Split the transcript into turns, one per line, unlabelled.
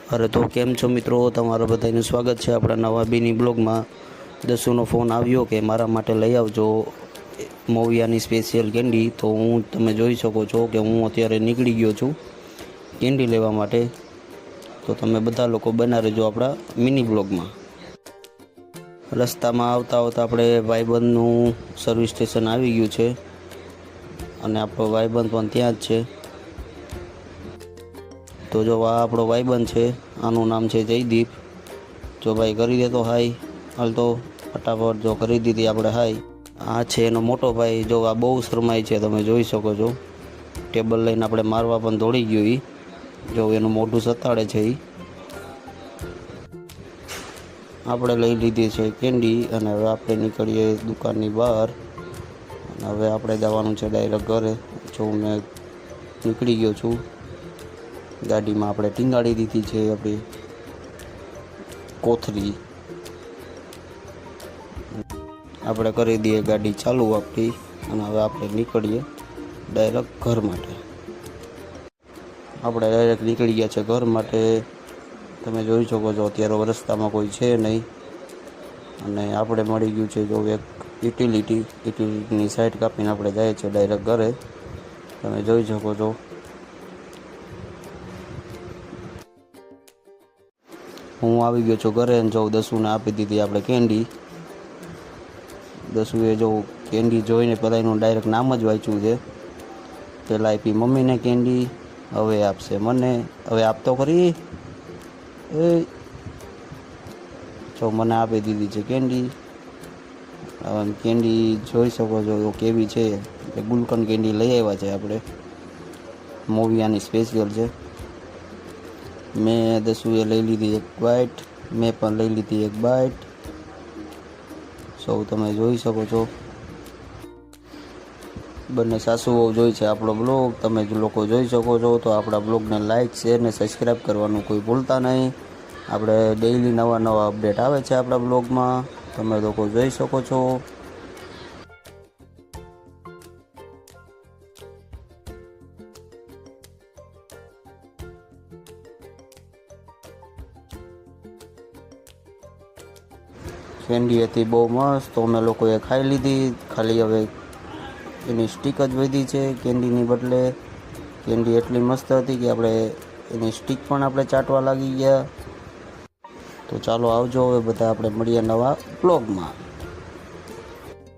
अरे तो केम छो मित्रों, तमारा बधाईनुं स्वागत है अपना नवा बीनी ब्लॉग में। दसूनो फोन आव्यो के मारा माटे लई आवजो मोवियानी स्पेशियल केन्डी। तो हूँ तमे जोई शको छो कि हूँ अत्यारे निकળી गयो छूँ केन्डी लेवा माटे। तो तमे बधा लोको बना रहेजो अपना मिनी ब्लॉग में। रस्ता में आवता आवता अपने भाईबंधनुं सर्विस स्टेशन आवी गयुं छे अने आपणो भाईबंध पण त्यां ज छे। तो जो आ आपणो भाईबंध छे आनुं नाम छे जयदीप। जो भाई करी दे तो हाय हाल तो फटाफट जो करी दीधी आपणे हाय। आ छे एनो मोटो भाई। जो आ बहु शरमाय छे, तमे जोई शको छो। टेबल लईने आपणे मारवा पण दौड़ी गयो। ई जो एनुं मोढुं सताड़े छे। ई આપણે લઈ લીધી છે કેન્ડી અને હવે આપણે નીકળીએ દુકાનની બહાર અને હવે આપણે જવાનું છે ડાયરેક્ટ ઘરે। જો મેં નીકળી ગયો છું, ગાડીમાં આપણે ટીંગાડી દીધી છે આપણી કોથળી। આપણે કરી દઈએ ગાડી ચાલુ આપણી અને હવે આપણે નીકળીએ ડાયરેક્ટ ઘર માટે। આપણે ડાયરેક્ટ નીકળી ગયા છે ઘર માટે। તમે જોઈ શકો છો અત્યારે રસ્તામાં કોઈ છે નહીં અને આપણે મળી ગયું છે જો એક યુટિલિટીની સાઈડ કાપીને આપણે જઈએ છીએ ડાયરેક્ટ ઘરે। તમે જોઈ શકો છો હું આવી ગયો છું ઘરે અને જો દસુને આપી દીધી આપણે કેન્ડી। દસુએ જો કેન્ડી જોઈને પહેલાં એનું ડાયરેક્ટ નામ જ વાંચ્યું છે। પહેલાં આપી મમ્મીને કેન્ડી, હવે આપશે મને। હવે આપતો ખરી। એ જો મને આપી દીધી છે કેન્ડી। હવે કેન્ડી જોઈ શકો છો કેવી છે। ગુલકંદ કેન્ડી લઈ આવ્યા છે આપણે, મોવિયાની સ્પેશિયલ છે। મેં દસુએ લઈ લીધી એક બાઇટ, મેં પણ લઈ લીધી એક બાઇટ। સૌ તમે જોઈ શકો છો બંને સાસુ વહુ જોઈ છે આપણો બ્લોગ। તમે લોકો જોઈ શકો છો તો આપણા બ્લોગને લાઇક, શેર ને સબસ્ક્રાઈબ કરવાનું કોઈ ભૂલતા નહીં। આપણે ડેઈલી નવા અપડેટ આવે છે આપણા બ્લોગમાં, તમે લોકો જોઈ શકો છો। કેન્ડી હતી બહુ મસ્ત, તો અમે લોકોએ ખાઈ લીધી। ખાલી હવે એની સ્ટીક જ વધી છે કેન્ડીની બદલે। કેન્ડી એટલી મસ્ત હતી કે આપણે એની સ્ટીક પણ આપણે ચાટવા લાગી ગયા। તો ચાલો આવજો, હવે બધા આપણે મળીએ નવા બ્લોગમાં।